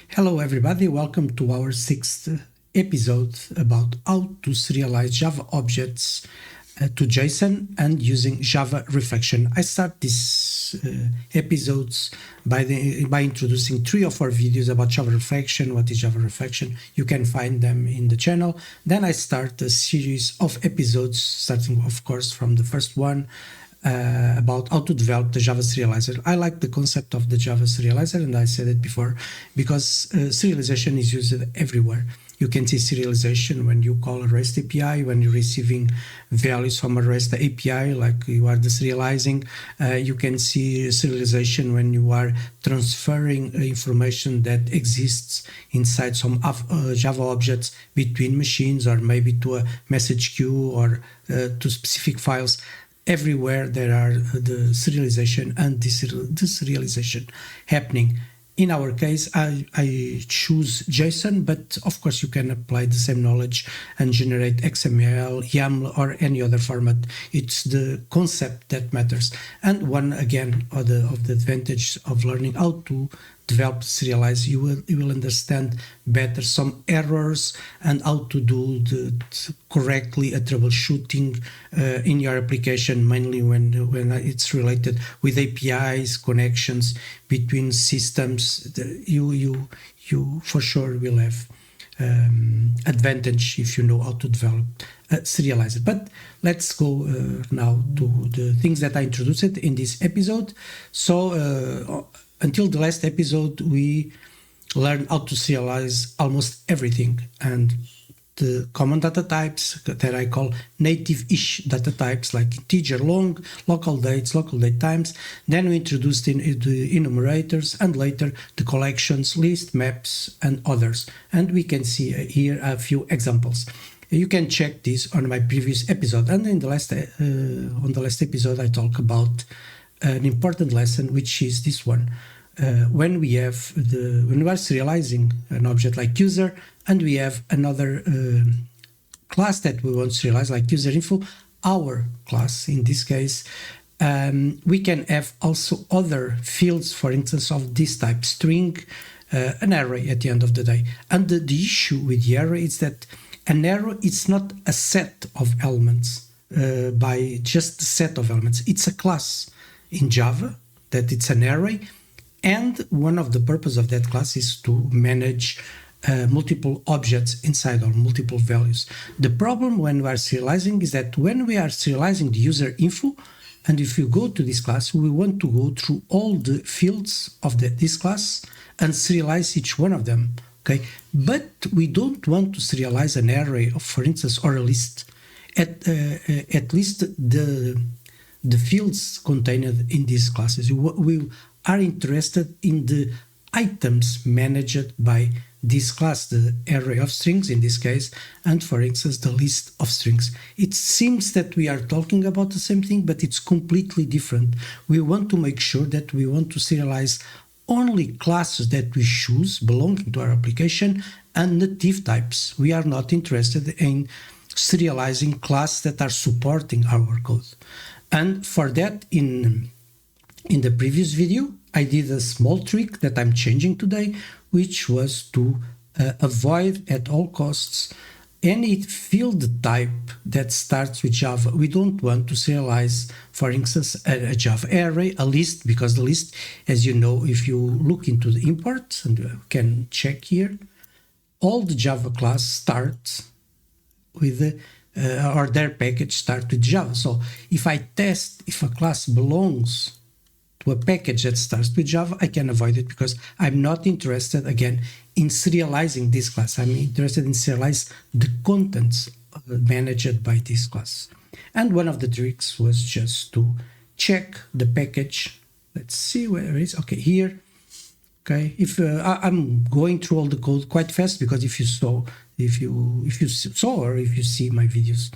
Hello everybody, welcome to our sixth episode about how to serialize Java objects to JSON and using Java Refactoring. I start these episodes by introducing 3 or 4 videos about Java Refactoring. What is Java Refactoring? You can find them in the channel. Then I start a series of episodes, starting of course from the first one, about how to develop the Java Serializer. I like the concept of the Java Serializer, and I said it before, because serialization is used everywhere. You can see serialization when you call a REST API, when you're receiving values from a REST API, like you are deserializing. You can see serialization when you are transferring information that exists inside some Java objects between machines, or maybe to a message queue, or to specific files. Everywhere there are the serialization and deserialization happening. In our case, I choose JSON, but of course you can apply the same knowledge and generate XML, YAML, or any other format. It's the concept that matters. And one, again, of the advantage of learning how to develop serialize, you will understand better some errors and how to do correctly a troubleshooting in your application, mainly when it's related with APIs, connections between systems. You for sure will have advantage if you know how to develop serialize it. But let's go now to the things that I introduced in this episode. So until the last episode, we learned how to serialize almost everything, and the common data types that I call native-ish data types, like integer, long, local dates, local date times. Then we introduced the enumerators, and later the collections, list, maps, and others. And we can see here a few examples. You can check this on my previous episode. And in the last on the last episode, I talk about an important lesson, which is this one. When we are serializing an object like user, and we have another class that we want to serialize, like user info, our class in this case, we can have also other fields, for instance, of this type, string, an array at the end of the day. And the issue with the array is that an array is not a set of elements by just a set of elements. It's a class in Java, that it's an array, and one of the purposes of that class is to manage multiple objects inside, or multiple values. The problem when we are serializing is that when we are serializing the user info, and if you go to this class, we want to go through all the fields of this class and serialize each one of them. Okay, but we don't want to serialize an array, for instance, or a list. At least the fields contained in these classes. We are interested in the items managed by this class, the array of strings in this case, and for instance the list of strings. It seems that we are talking about the same thing, but it's completely different. We want to make sure that we want to serialize only classes that we choose belonging to our application and native types. We are not interested in serializing classes that are supporting our code. And for that, in the previous video, I did a small trick that I'm changing today, which was to avoid at all costs any field type that starts with Java. We don't want to serialize, for instance, a Java array, a list, because the list, as you know, if you look into the imports, and you can check here, all the Java class starts with or their package start with Java. So if I test if a class belongs to a package that starts with Java, I can avoid it, because I'm not interested, again, in serializing this class. I'm interested in serialize the contents managed by this class. And one of the tricks was just to check the package. Let's see where it is. Okay, here. Okay, if I'm going through all the code quite fast, because if you saw or if you see my videos,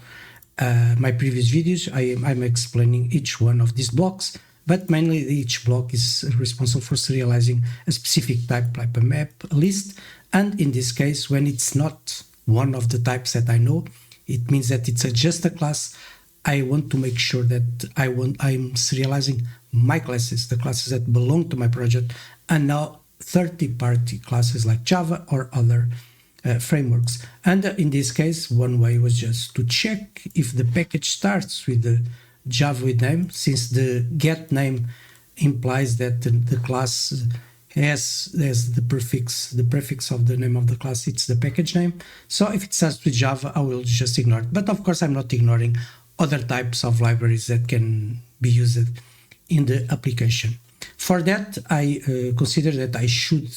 my previous videos, I'm explaining each one of these blocks, but mainly each block is responsible for serializing a specific type, like a map, a list, and in this case, when it's not one of the types that I know, it means that it's just a class. I want to make sure that I'm serializing my classes, the classes that belong to my project, and now third-party classes like Java or other frameworks. And in this case, one way was just to check if the package starts with the Java with name, since the get name implies that the class has the prefix of the name of the class, it's the package name. So if it starts with Java, I will just ignore it. But of course, I'm not ignoring other types of libraries that can be used in the application. For that, I consider that I should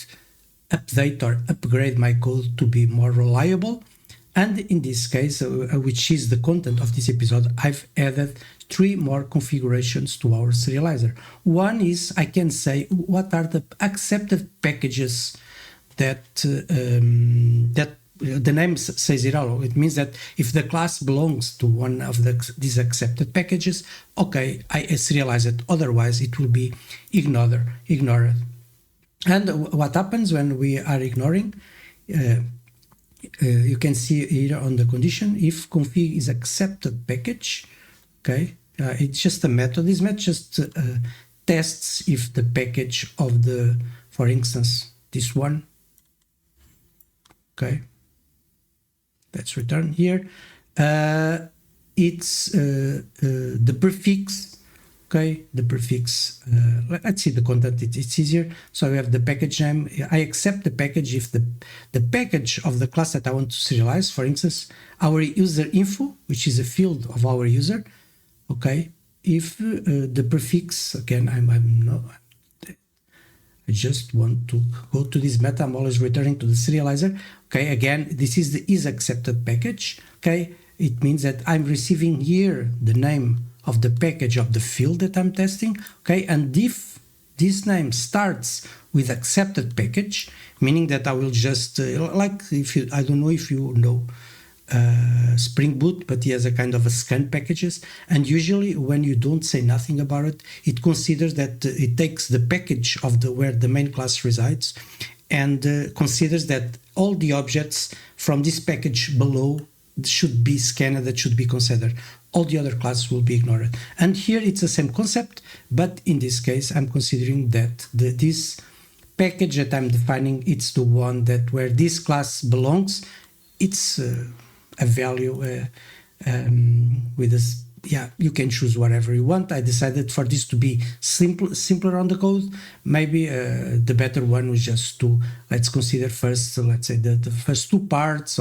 update or upgrade my code to be more reliable. And in this case, which is the content of this episode, I've added 3 more configurations to our serializer. One is I can say what are the accepted packages that the name says it all. It means that if the class belongs to one of these accepted packages, okay, I serialize it. Otherwise, it will be ignored. And what happens when we are ignoring? You can see here on the condition, if config is accepted package, okay, it's just a method. This method just tests if the package of the, for instance, this one, okay, let's return here. It's the prefix, okay, the prefix, let's see the content, it's easier. So we have the package name. I accept the package if the package of the class that I want to serialize, for instance, our user info, which is a field of our user, okay, if the prefix, again, I just want to go to this meta, I'm always returning to the serializer, okay, again, this is the isAccepted package, okay, it means that I'm receiving here the name of the package of the field that I'm testing, okay, and if this name starts with accepted package, meaning that I will just, like if you, I don't know if you know Spring Boot, but he has a kind of a scan packages, and usually when you don't say nothing about it, it considers that it takes the package of the where the main class resides and considers that all the objects from this package below should be scanned, that should be considered. All the other classes will be ignored. And here it's the same concept, but in this case, I'm considering that this package that I'm defining, it's the one that where this class belongs. It's a value with this. Yeah, you can choose whatever you want. I decided for this to be simpler on the code. Maybe the better one was just to, let's consider first, let's say the first 2 parts,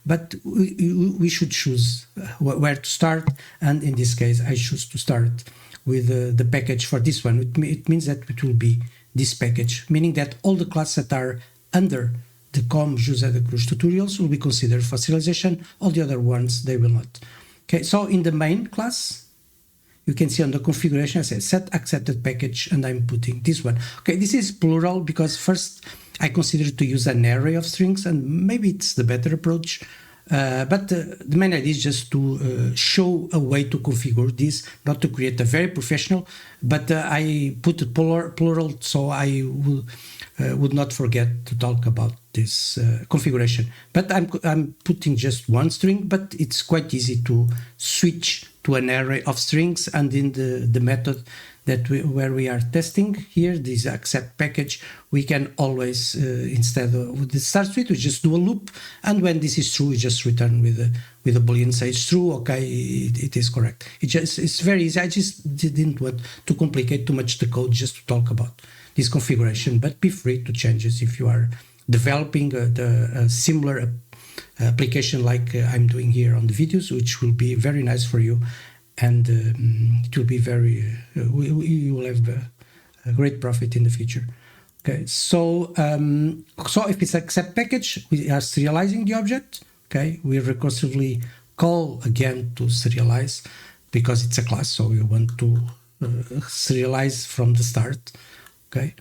but we should choose where to start. And in this case, I choose to start with the package for this one. It means that it will be this package, meaning that all the classes that are under the com José da Cruz tutorials will be considered for serialization. All the other ones, they will not. Okay, so in the main class, you can see on the configuration, I said set accepted package, and I'm putting this one. Okay, this is plural because first I consider to use an array of strings, and maybe it's the better approach. But the main idea is just to show a way to configure this, not to create a very professional, but I put it plural so I would not forget to talk about this configuration. But I'm putting just one string, but it's quite easy to switch to an array of strings, and in the method that where we are testing here, this accept package, we can always, instead of the start with, we just do a loop, and when this is true, we just return with a boolean say it's true, okay, it is correct. It's very easy. I just didn't want to complicate too much the code just to talk about this configuration, but be free to change it if you are developing a similar application like I'm doing here on the videos, which will be very nice for you, and it will be very, you will have a great profit in the future. Okay, so if it's accept package, we are serializing the object. Okay, we recursively call again to serialize because it's a class, so we want to serialize from the start. Okay,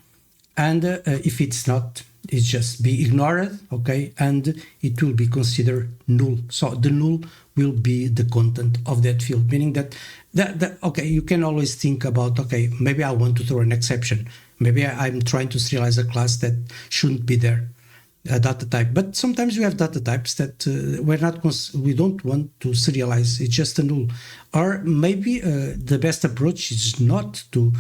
and if it's not, it's just be ignored, okay, and it will be considered null. So the null will be the content of that field, meaning that okay, you can always think about, okay, maybe I want to throw an exception. Maybe I'm trying to serialize a class that shouldn't be there, a data type. But sometimes we have data types that we don't want to serialize. It's just a null. Or maybe the best approach is not to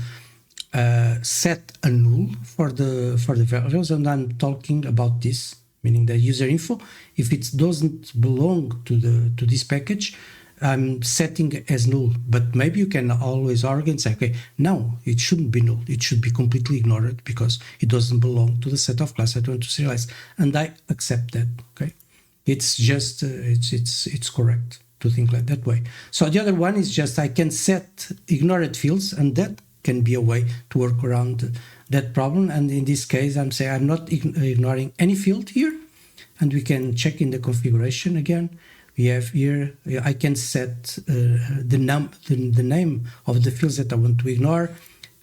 set a null for the values, and I'm talking about this, meaning the user info. If it doesn't belong to this package, I'm setting as null. But maybe you can always argue and say, okay, no, it shouldn't be null. It should be completely ignored because it doesn't belong to the set of class I want to serialize, and I accept that. Okay, it's just it's correct to think like that way. So the other one is just I can set ignored fields, and that can be a way to work around that problem. And in this case, I'm saying I'm not ignoring any field here, and we can check in the configuration again. We have here, I can set the name of the fields that I want to ignore,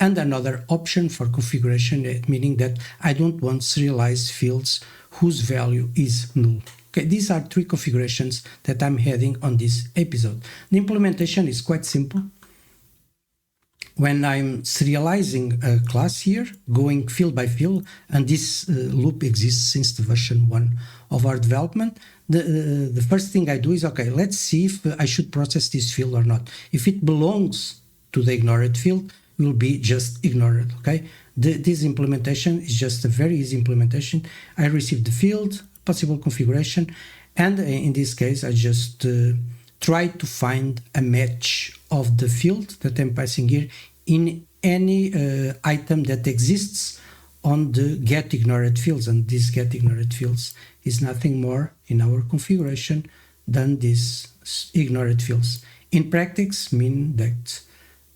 and another option for configuration, meaning that I don't want serialized fields whose value is null. Okay, these are three configurations that I'm having on this episode. The implementation is quite simple. When I'm serializing a class here, going field by field, and this loop exists since the version 1 of our development, the first thing I do is, okay, let's see if I should process this field or not. If it belongs to the ignored field, it will be just ignored, okay? This implementation is just a very easy implementation. I receive the field, possible configuration, and in this case, I just try to find a match of the field that I'm passing here in any item that exists on the get ignored fields, and this get ignored fields is nothing more in our configuration than these ignored fields. In practice, mean that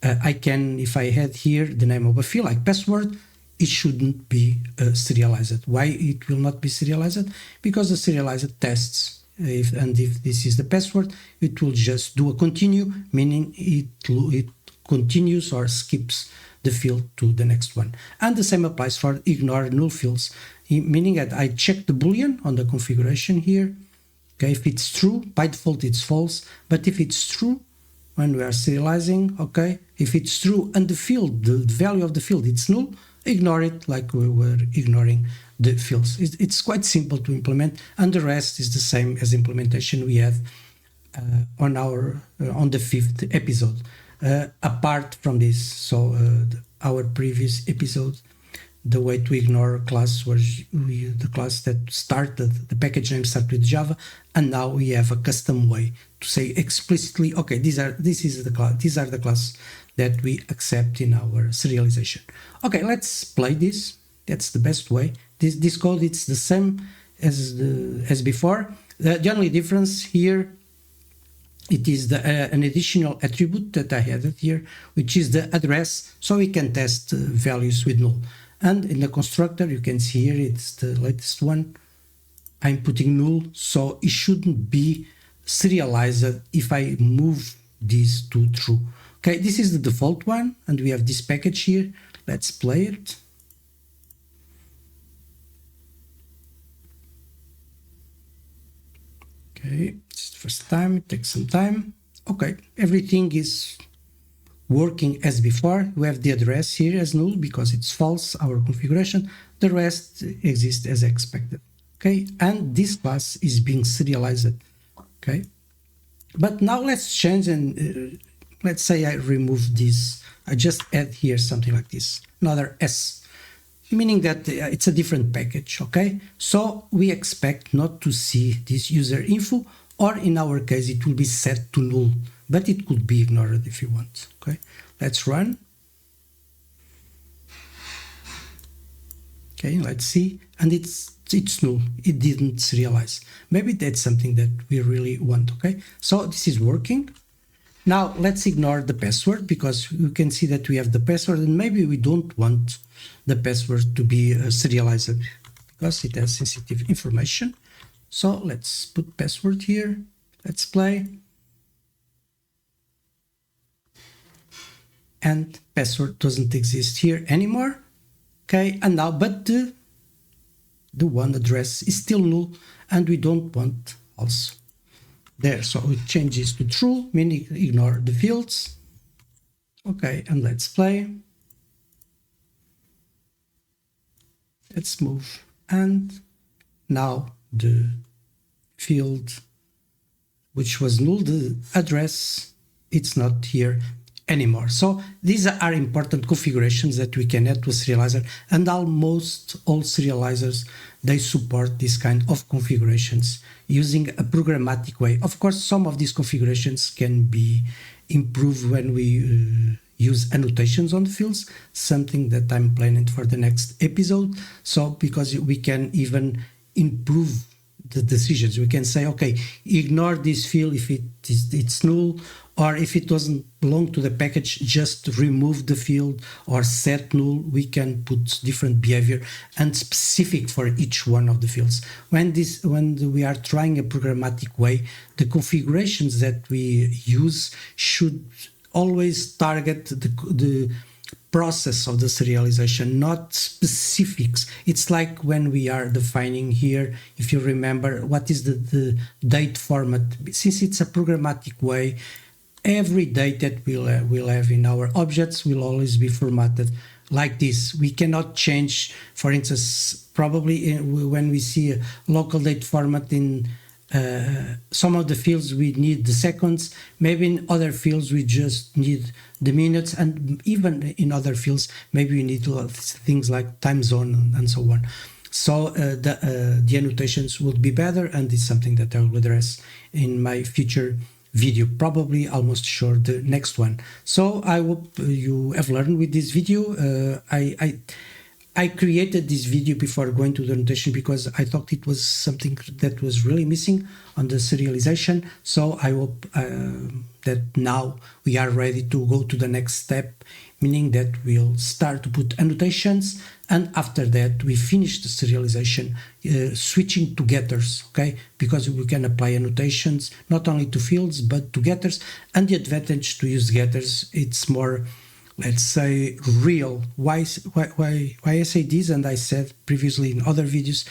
I can, if I had here the name of a field like password, it shouldn't be serialized. Why it will not be serialized? Because the serialized tests, if this is the password, it will just do a continue, meaning it continues or skips the field to the next one. And the same applies for ignore null fields, meaning that I check the boolean on the configuration here. Okay, if it's true, by default it's false, but if it's true, when we are serializing, okay, if it's true and the field, the value of the field, it's null, ignore it like we were ignoring the fields. It's quite simple to implement, and the rest is the same as implementation we had on the 5th episode. Apart from this, so our previous episode, the way to ignore a class was the class that started, the package name started with Java, and now we have a custom way to say explicitly, okay, these are the class that we accept in our serialization. Okay, let's play this. That's the best way. This code, it's the same as before. The only difference here, it is an additional attribute that I added here, which is the address, so we can test values with null. And in the constructor, you can see here, it's the latest one. I'm putting null, so it shouldn't be serialized if I move this to true. Okay, this is the default one, and we have this package here. Let's play it. Okay, it's the first time, it takes some time. Okay, everything is working as before. We have the address here as null because it's false, our configuration. The rest exists as expected. Okay, and this class is being serialized. Okay, but now let's change and let's say I remove this. I just add here something like this, another S, meaning that it's a different package. Okay, so we expect not to see this user info, or in our case, it will be set to null, but it could be ignored if you want. Okay, let's run. Okay, let's see, and it's null. It didn't serialize. Maybe that's something that we really want. Okay, so this is working. Now let's ignore the password, because you can see that we have the password, and maybe we don't want the password to be serialized because it has sensitive information. So let's put password here. Let's play. And password doesn't exist here anymore. Okay, and now, but the one address is still null, and we don't want also there. So we change this to true, meaning ignore the fields. Okay, and let's play. Let's move, and now the field which was null, the address, it's not here anymore. So these are important configurations that we can add to a serializer, and almost all serializers, they support this kind of configurations using a programmatic way. Of course, some of these configurations can be improved when we use annotations on the fields, something that I'm planning for the next episode. So because we can even improve the decisions, we can say, okay, ignore this field if it's null, or if it doesn't belong to the package, just remove the field or set null. We can put different behavior and specific for each one of the fields. When we are trying a programmatic way, the configurations that we use should always target the process of the serialization, not specifics. It's like when we are defining here, if you remember, what is the date format. Since it's a programmatic way, every date that we'll have in our objects will always be formatted like this. We cannot change, for instance, probably when we see a local date format in some of the fields we need the seconds, maybe in other fields we just need the minutes, and even in other fields maybe we need things like time zone and so on. So the annotations would be better, and it's something that I will address in my future video, probably almost sure the next one. So I hope you have learned with this video. I created this video before going to the annotation because I thought it was something that was really missing on the serialization. So I hope that now we are ready to go to the next step, meaning that we'll start to put annotations, and after that we finish the serialization switching to getters, okay? Because we can apply annotations not only to fields but to getters, and the advantage to use getters, it's more, let's say, real. Why I say this, and I said previously in other videos,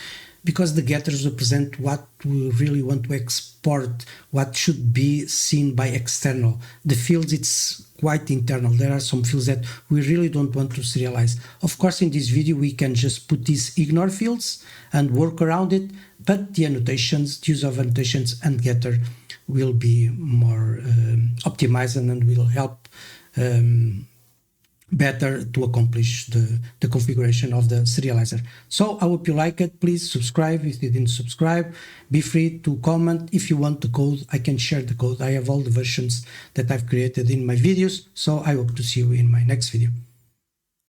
because the getters represent what we really want to export, what should be seen by external. The fields, it's quite internal. There are some fields that we really don't want to serialize. Of course, in this video, we can just put these ignore fields and work around it, but the annotations, the use of annotations and getter will be more optimized and will help better to accomplish the configuration of the serializer. So I hope you like it. Please subscribe if you didn't subscribe. Be free to comment. If you want the code, I can share the code. I have all the versions that I've created in my videos. So I hope to see you in my next video.